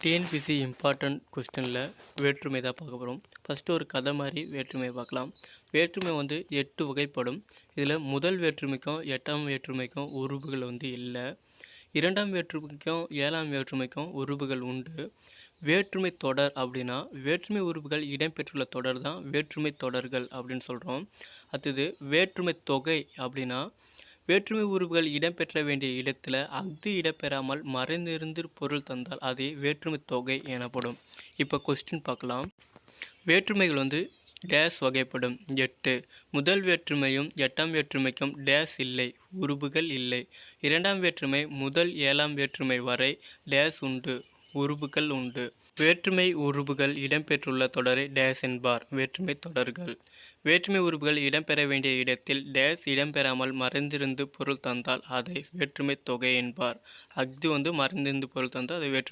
TNPSC important கொஸ்டினில் வேற்றுமை தான் பார்க்க போகிறோம். ஃபஸ்ட்டு ஒரு கதை மாதிரி வேற்றுமை பார்க்கலாம். வேற்றுமை வந்து 8 வகைப்படும். இதில் முதல் வேற்றுமைக்கும் 8ஆம் வேற்றுமைக்கும் உருபுகள் இல்லை. 2ஆம் வேற்றுமைக்கும் 7ஆம் வேற்றுமைக்கும் உருபுகள் உண்டு. வேற்றுமை தொடர் அப்படின்னா வேற்றுமை உருபுகள் இடம்பெற்றுள்ள தொடர் தான் வேற்றுமை தொடர்கள் அப்படின்னு சொல்கிறோம். அடுத்தது வேற்றுமை தொகை அப்படின்னா வேற்றுமை உருபுகள் இடம்பெற்ற வேண்டிய இடத்துல அஃது இடம்பெறாமல் மறைந்திருந்து பொருள் தந்தால் அதே வேற்றுமை தொகை எனப்படும். இப்போ கொஸ்டின் பார்க்கலாம். வேற்றுமைகள் வந்து டேஸ் வகைப்படும். 8. முதல் வேற்றுமையும் 8ஆம் வேற்றுமைக்கும் டேஸ் இல்லை, உருபுகள் இல்லை. 2ஆம் வேற்றுமை முதல் 7ஆம் வேற்றுமை வரை டேஸ் உண்டு, உருபுகள் உண்டு. வேற்றுமை உருபுகள் இடம்பெற்றுள்ள தொடரை டேஸ் என்பார். வேற்றுமை தொடர்கள். வேற்றுமை உருபுகள் இடம்பெற வேண்டிய இடத்தில் டேஸ் இடம்பெறாமல் மறைந்திருந்து பொருள் தந்தால் அதை வேற்றுமை தொகை என்பார். அஃது மறைந்திருந்து பொருள் தந்தால் அதை வேற்றுமை